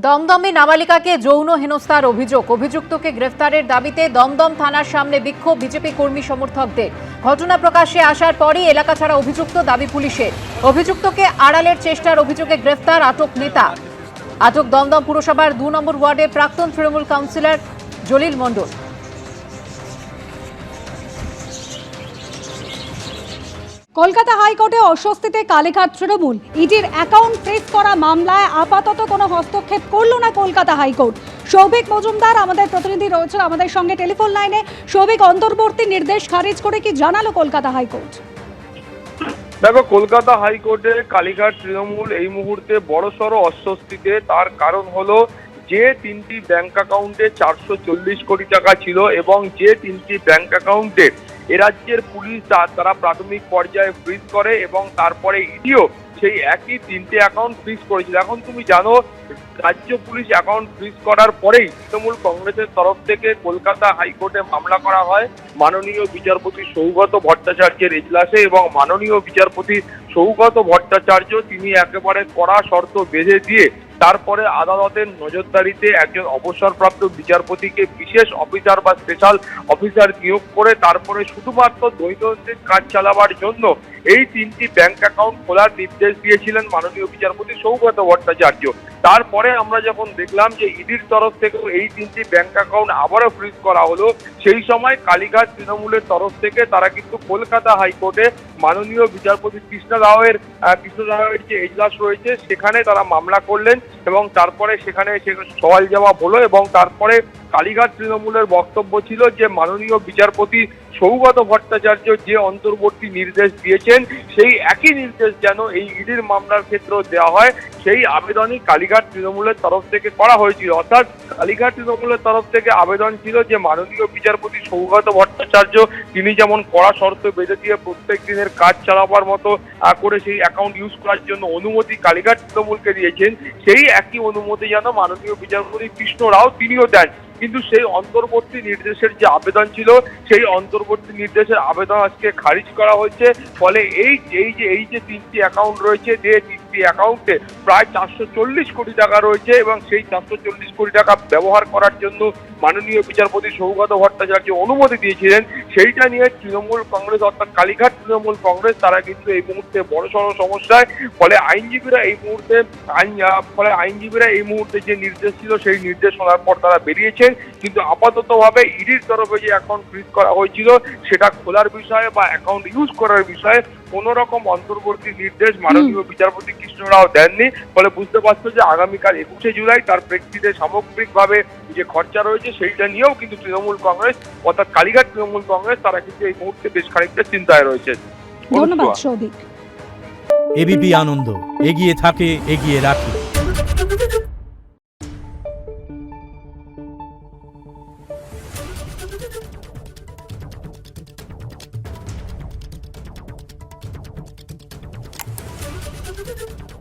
দমদমে নাবালিকাকে যৌন হেনস্থার অভিযুক্তকে গ্রেফতারের দাবিতে দমদম থানার সামনে বিক্ষোভ বিজেপি কর্মী সমর্থকদের। ঘটনা প্রকাশ্যে আসার পরই এলাকা ছাড়া অভিযুক্ত দাবি পুলিশের। অভিযুক্তকে আড়ালের চেষ্টার অভিযোগে গ্রেফতার আটক নেতা। আটক দমদম পুরসভার ২ নম্বর ওয়ার্ডের প্রাক্তন তৃণমূল কাউন্সিলর জলিল মণ্ডল। কলকাতা হাইকোর্টে অস্বস্তিতে কালীঘাট তৃণমূল। ইডির অ্যাকাউন্ট ফ্রিজ করা মামলায় আপাতত কোনো হস্তক্ষেপ করল না কলকাতা হাইকোর্ট। সৌভিক মজুমদার আমাদের প্রতিনিধি রয়েছেন আমাদের সঙ্গে টেলিফোন লাইনে। সৌভিক, অন্তর্বর্তী নির্দেশ খারিজ করে কি জানালো কলকাতা হাইকোর্ট? দেখো, কলকাতা হাইকোর্টে কালীঘাট তৃণমূল এই মুহূর্তে বড়সড় অস্বস্তিতে। তার কারণ হলো যে ৩টি ব্যাংক অ্যাকাউন্টে ৪৪০ কোটি টাকা ছিল এবং যে ৩টি ব্যাংক অ্যাকাউন্টে এ রাজ্যের পুলিশ তারা প্রাথমিক পর্যায়ে ফ্রিজ করে এবং তারপরে ইডিও সেই একই ৩টে অ্যাকাউন্ট ফ্রিজ করেছিল। এখন তুমি জানো, রাজ্য পুলিশ অ্যাকাউন্ট ফ্রিজ করার পরেই তৃণমূল কংগ্রেসের তরফ থেকে কলকাতা হাইকোর্টে মামলা করা হয় মাননীয় বিচারপতি সৌগত ভট্টাচার্যের এজলাসে। এবং মাননীয় বিচারপতি সৌগত ভট্টাচার্য তিনি একেবারে কড়া শর্ত বেঁধে দিয়ে তারপরে আদালতের নজরদারিতে একজন অবসরপ্রাপ্ত বিচারপতিকে বিশেষ অফিসার বা স্পেশাল অফিসার নিয়োগ করে তারপরে শুধুমাত্র দৈনন্দিন কাজ চালাবার জন্য এই ৩টি ব্যাংক অ্যাকাউন্ট খোলার নির্দেশ দিয়েছিলেন মাননীয় বিচারপতি সৌগত ভট্টাচার্য। তারপরে আমরা যখন দেখলাম যে ইডির তরফ থেকেও এই 3টি ব্যাংক অ্যাকাউন্ট আবারও ফ্রিজ করা হলো, সেই সময় কালীঘাট তৃণমূলের তরফ থেকে তারা কিন্তু কলকাতা হাইকোর্টে মাননীয় বিচারপতি কৃষ্ণ রাওয়ের যে এজলাস রয়েছে সেখানে তারা মামলা করলেন এবং তারপরে সেখানে সওয়াল জবাব হলো। এবং তারপরে কালীঘাট তৃণমূলের বক্তব্য ছিল যে মাননীয় বিচারপতি সৌগত ভট্টাচার্য যে অন্তর্বর্তী নির্দেশ দিয়েছেন সেই একই নির্দেশ যেন এই ইডির মামলার ক্ষেত্রেও দেওয়া হয়, সেই আবেদনই কালীঘাট তৃণমূলের তরফ থেকে করা হয়েছিল। অর্থাৎ কালীঘাট তৃণমূলের তরফ থেকে আবেদন ছিল যে মাননীয় বিচারপতি সৌগত ভট্টাচার্য তিনি যেমন কড়া শর্ত বেঁধে দিয়ে প্রত্যেক দিনের কাজ চালাবার মতো করে সেই অ্যাকাউন্ট ইউজ করার জন্য অনুমতি কালীঘাট তৃণমূলকে দিয়েছেন, সেই একই অনুমতি যেন মাননীয় বিচারপতি কৃষ্ণ রাও তিনিও দেন। কিন্তু সেই অন্তর্বর্তী নির্দেশের যে আবেদন ছিল সেই অন্তর্বর্তী নির্দেশের আবেদন আজকে খারিজ করা হয়েছে। ফলে এই যে 3টি অ্যাকাউন্ট রয়েছে, যে 3টি অ্যাকাউন্টে প্রায় 440 কোটি টাকা রয়েছে এবং সেই 440 কোটি টাকা ব্যবহার করার জন্য মাননীয় বিচারপতি সৌগত ভট্টাচার্য অনুমতি দিয়েছিলেন, সেইটা নিয়ে তৃণমূল কংগ্রেস অর্থাৎ কালীঘাট তৃণমূল কংগ্রেস তারা কিন্তু এই মুহূর্তে বড়সড় সমস্যায়। ফলে আইনজীবীরা এই মুহূর্তে যে নির্দেশ ছিল সেই নির্দেশ শোনার পর তারা বেরিয়েছেন। কিন্তু আপাততভাবে ইডির তরফে যে অ্যাকাউন্ট ফ্রিজ করা হয়েছিল সেটা খোলার বিষয়ে বা অ্যাকাউন্ট ইউজ করার বিষয়ে কোন রকম অন্তর্বর্তী নির্দেশ মাননীয় বিচারপতি কৃষ্ণ রাও দেননি। ফলে বুঝতে পারছো যে আগামীকাল 21শে জুলাই তার প্রেক্ষিতে সামগ্রিকভাবে যে খরচা রয়েছে সেইটা নিয়েও কিন্তু তৃণমূল কংগ্রেস অর্থাৎ কালীঘাট তৃণমূল কংগ্রেস তারা কিন্তু এই মুহূর্তে বেশ খানিকটা চিন্তায় রয়েছে। ধন্যবাদ সৌভিক। এবিপি আনন্দ এগিয়ে থাকে, এগিয়ে রাখে। Thank you.